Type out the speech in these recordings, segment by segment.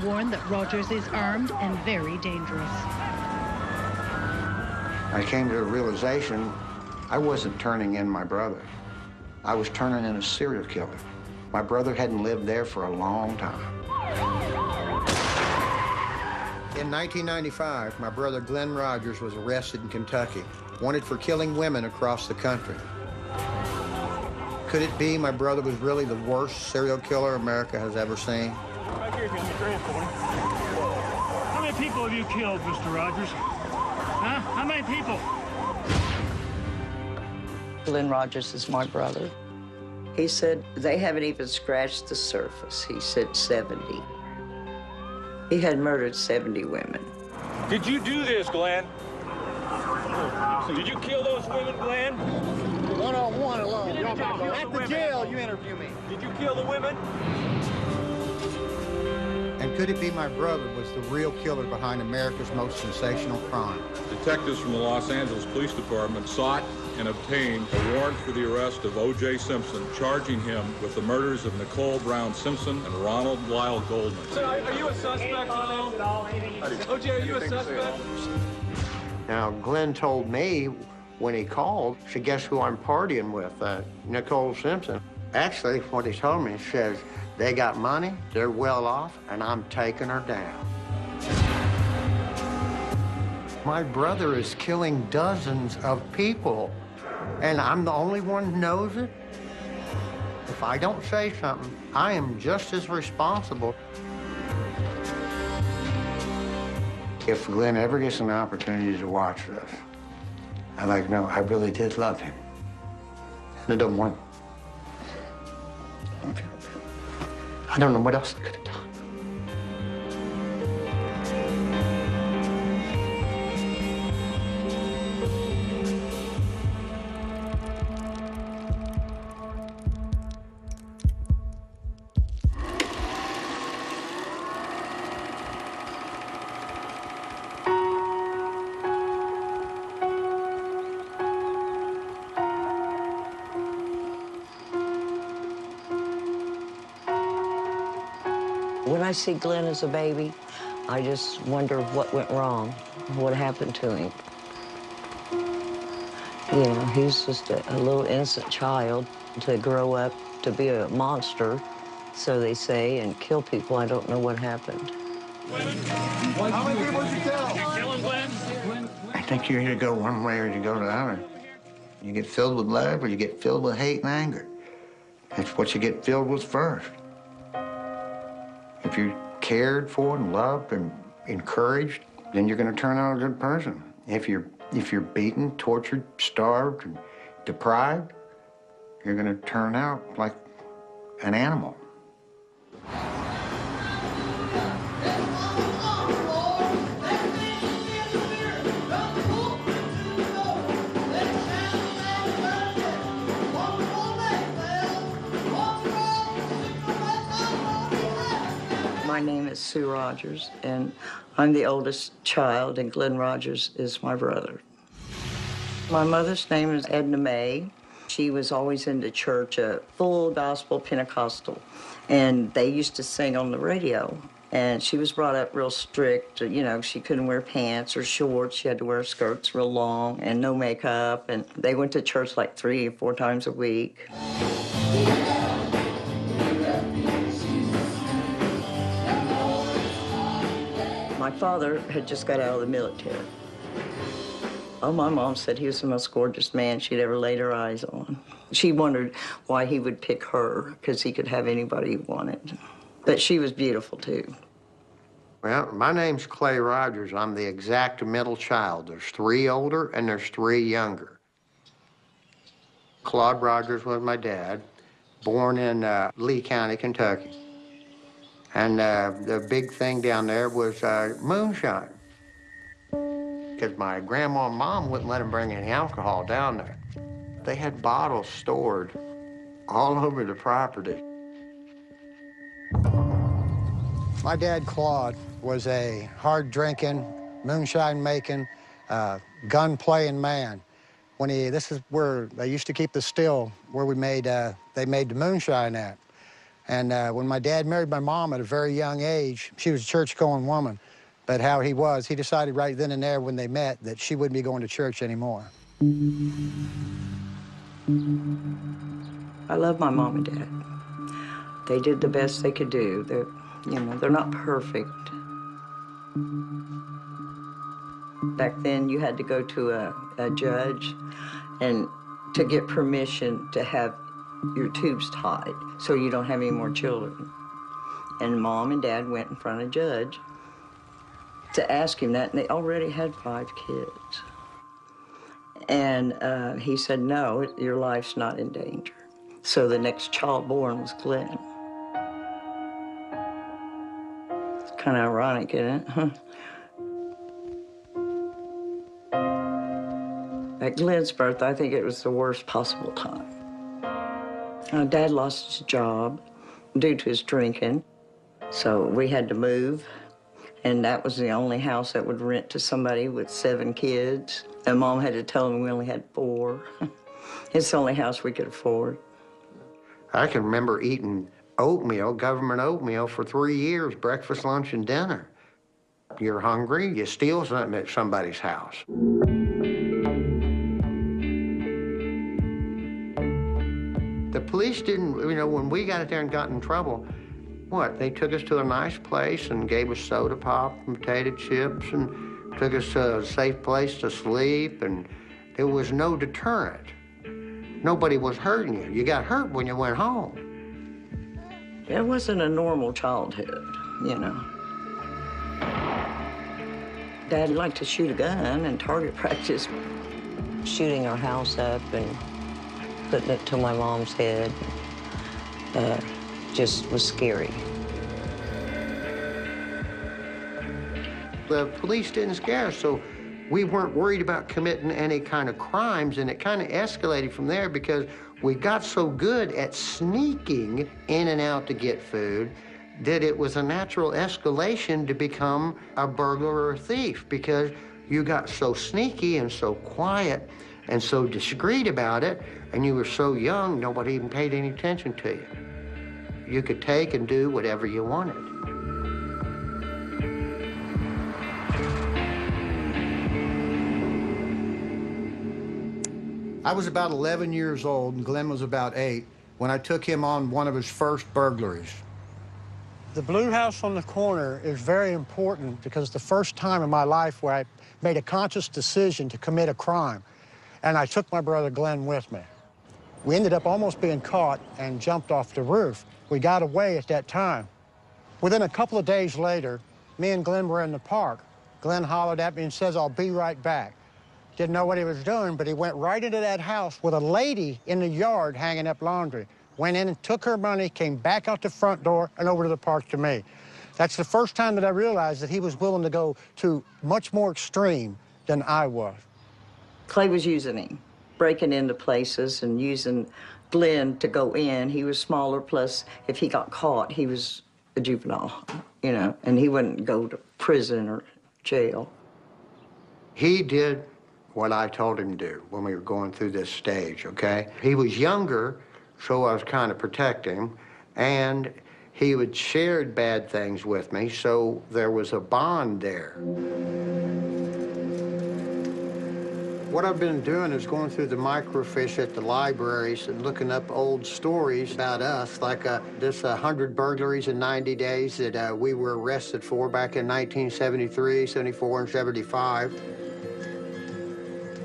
warn that Rogers is armed and very dangerous. I came to the realization I wasn't turning in my brother. I was turning in a serial killer. My brother hadn't lived there for a long time. In 1995, my brother Glen Rogers was arrested in Kentucky, wanted for killing women across the country. Could it be my brother was really the worst serial killer America has ever seen? Right here, Mr. Transport. How many people have you killed, Mr. Rogers? Huh? How many people? Glen Rogers is my brother. He said they haven't even scratched the surface. He said 70. He had murdered 70 women. Did you do this, Glenn? Did you kill those women, Glenn? One-on-one alone. At the jail, you interview me. Did you kill the women? And could it be my brother was the real killer behind America's most sensational crime? Detectives from the Los Angeles Police Department sought and obtained a warrant for the arrest of O.J. Simpson, charging him with the murders of Nicole Brown Simpson and Ronald Lyle Goldman. So are you a suspect? O.J., are you a suspect? Now, Glenn told me when he called, she said, guess who I'm partying with? Nicole Simpson. Actually, what he told me, he says, they got money, they're well off, and I'm taking her down. My brother is killing dozens of people, and I'm the only one who knows it. If I don't say something, I am just as responsible. If Glenn ever gets an opportunity to watch this, I'd like to know I really did love him. And I don't want... I don't know what else I could have done. When I see Glenn as a baby, I just wonder what went wrong, what happened to him. You know, he's just a little innocent child to grow up to be a monster, so they say, and kill people. I don't know what happened. How many people did you kill? Killing Glenn? I think you're either go one way or you go the other. You get filled with love or you get filled with hate and anger. It's what you get filled with first. If you're cared for and loved and encouraged, then you're going to turn out a good person. If you're beaten, tortured, starved, and deprived, you're going to turn out like an animal. My name is Sue Rogers, and I'm the oldest child, and Glen Rogers is my brother. My mother's name is Edna Mae. She was always into church, a full gospel Pentecostal, and they used to sing on the radio. And she was brought up real strict. You know, she couldn't wear pants or shorts. She had to wear skirts real long and no makeup. And they went to church like 3 or 4 times a week. My father had just got out of the military. Oh, my mom said he was the most gorgeous man she'd ever laid her eyes on. She wondered why he would pick her, because he could have anybody he wanted. But she was beautiful, too. Well, my name's Clay Rogers. I'm the exact middle child. There's 3 older and there's 3 younger. Claude Rogers was my dad, born in Lee County, Kentucky. And the big thing down there was moonshine. Because my grandma and mom wouldn't let him bring any alcohol down there. They had bottles stored all over the property. My dad, Claude, was a hard-drinking, moonshine-making, gun-playing man. This is where they used to keep the still where they made the moonshine at. And when my dad married my mom at a very young age, she was a church-going woman. But how he was, he decided right then and there when they met that she wouldn't be going to church anymore. I love my mom and dad. They did the best they could do. They're not perfect. Back then, you had to go to a judge and to get permission to have your tubes tied so you don't have any more children. And Mom and Dad went in front of a judge to ask him that, and they already had 5 kids. And he said, no, your life's not in danger. So the next child born was Glen. It's kind of ironic, isn't it? Huh? At Glen's birth, I think it was the worst possible time. Dad lost his job due to his drinking, so we had to move, and that was the only house that would rent to somebody with 7 kids, and Mom had to tell him we only had 4. It's the only house we could afford. I can remember eating oatmeal, government oatmeal, for 3 years, breakfast, lunch, and dinner. You're hungry, you steal something at somebody's house. The police didn't, when we got out there and got in trouble, they took us to a nice place and gave us soda pop and potato chips and took us to a safe place to sleep, and there was no deterrent. Nobody was hurting you. You got hurt when you went home. It wasn't a normal childhood, Dad liked to shoot a gun and target practice. Shooting our house up and putting it to my mom's head just was scary. The police didn't scare us, so we weren't worried about committing any kind of crimes, and it kind of escalated from there because we got so good at sneaking in and out to get food that it was a natural escalation to become a burglar or a thief because you got so sneaky and so quiet and so discreet about it, and you were so young, nobody even paid any attention to you. You could take and do whatever you wanted. I was about 11 years old, and Glen was about 8, when I took him on one of his first burglaries. The blue house on the corner is very important because it's the first time in my life where I made a conscious decision to commit a crime. And I took my brother Glen with me. We ended up almost being caught and jumped off the roof. We got away at that time. Within a couple of days later, me and Glen were in the park. Glen hollered at me and says, "I'll be right back." Didn't know what he was doing, but he went right into that house with a lady in the yard hanging up laundry. Went in and took her money, came back out the front door and over to the park to me. That's the first time that I realized that he was willing to go to much more extreme than I was. Clay was using him, breaking into places and using Glen to go in. He was smaller, plus if he got caught, he was a juvenile, and he wouldn't go to prison or jail. He did what I told him to do when we were going through this stage, okay? He was younger, so I was kind of protecting, and he would share bad things with me, so there was a bond there. What I've been doing is going through the microfiche at the libraries and looking up old stories about us, like this 100 burglaries in 90 days that we were arrested for back in 1973, 74, and 75.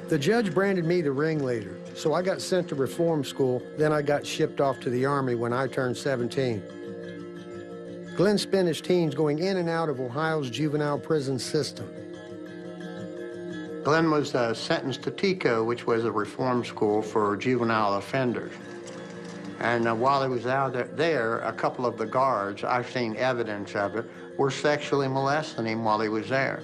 The judge branded me the ringleader, so I got sent to reform school. Then I got shipped off to the Army when I turned 17. Glen spent his teens going in and out of Ohio's juvenile prison system. Glen was sentenced to TICO, which was a reform school for juvenile offenders. And while he was out there, a couple of the guards, I've seen evidence of it, were sexually molesting him while he was there.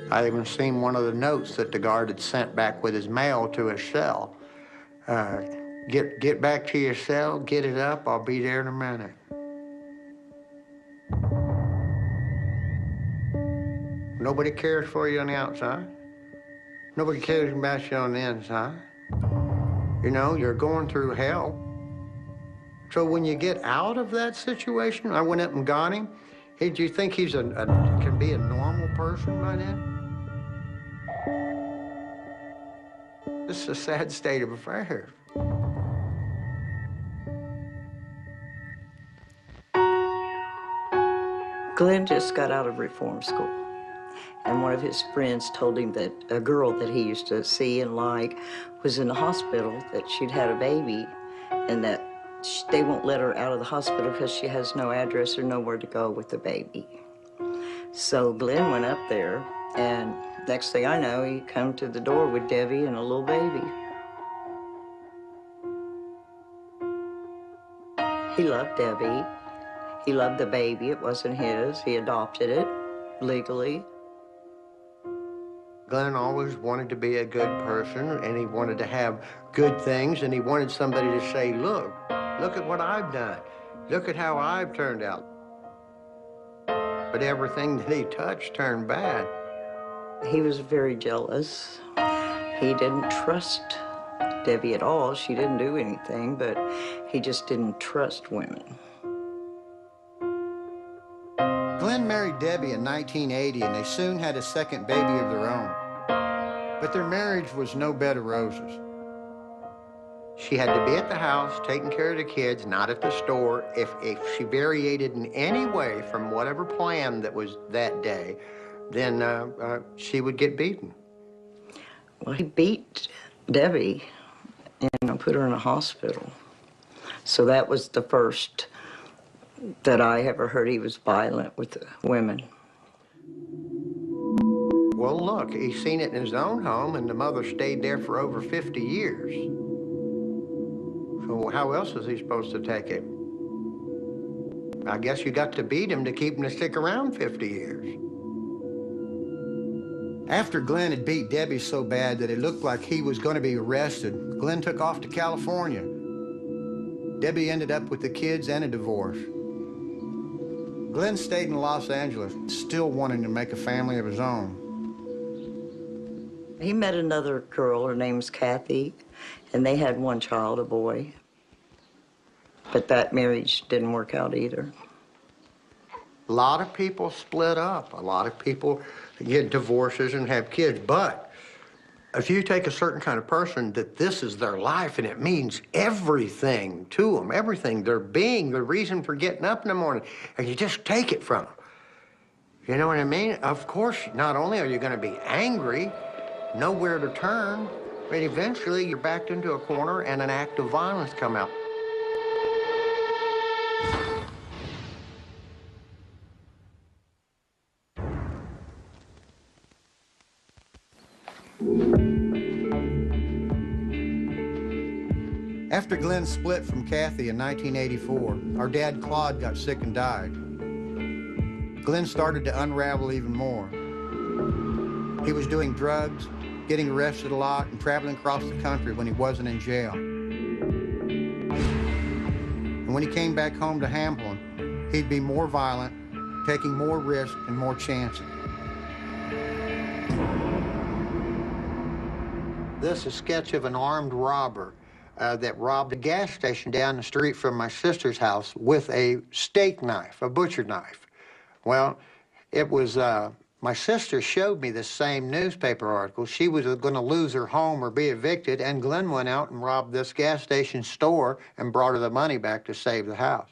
I even seen one of the notes that the guard had sent back with his mail to his cell. Get back to your cell, get it up, I'll be there in a minute. Nobody cares for you on the outside. Nobody cares about you on the inside. You're going through hell. So when you get out of that situation, I went up and got him. Hey, do you think he's can be a normal person by then? This is a sad state of affairs. Glenn just got out of reform school, and one of his friends told him that a girl that he used to see and like was in the hospital, that she'd had a baby, and that they won't let her out of the hospital because she has no address or nowhere to go with the baby. So Glenn went up there, and next thing I know, he come to the door with Debbie and a little baby. He loved Debbie. He loved the baby. It wasn't his. He adopted it legally. Glenn always wanted to be a good person, and he wanted to have good things, and he wanted somebody to say, look at what I've done. Look at how I've turned out. But everything that he touched turned bad. He was very jealous. He didn't trust Debbie at all. She didn't do anything, but he just didn't trust women. Glenn married Debbie in 1980, and they soon had a second baby of their own. But their marriage was no bed of roses. She had to be at the house, taking care of the kids, not at the store. If she varied in any way from whatever plan that was that day, then she would get beaten. Well, he beat Debbie and put her in a hospital. So that was the first that I ever heard he was violent with the women. Well, look, he's seen it in his own home, and the mother stayed there for over 50 years. So how else is he supposed to take it? I guess you got to beat him to keep him to stick around 50 years. After Glenn had beat Debbie so bad that it looked like he was going to be arrested, Glenn took off to California. Debbie ended up with the kids and a divorce. Glenn stayed in Los Angeles, still wanting to make a family of his own. He met another girl, her name's Kathy, and they had one child, a boy. But that marriage didn't work out either. A lot of people split up. A lot of people get divorces and have kids. But if you take a certain kind of person that this is their life and it means everything to them, everything, their being, the reason for getting up in the morning, and you just take it from them. You know what I mean? Of course, not only are you going to be angry, nowhere to turn, but eventually you're backed into a corner and an act of violence come out. After Glenn split from Kathy in 1984, our dad Claude got sick and died. Glenn started to unravel even more. He was doing drugs, getting arrested a lot, and traveling across the country when he wasn't in jail. And when he came back home to Hamlin, he'd be more violent, taking more risks and more chances. This is a sketch of an armed robber that robbed a gas station down the street from my sister's house with a steak knife, a butcher knife. Well, it was, my sister showed me the same newspaper article. She was going to lose her home or be evicted, and Glenn went out and robbed this gas station store and brought her the money back to save the house.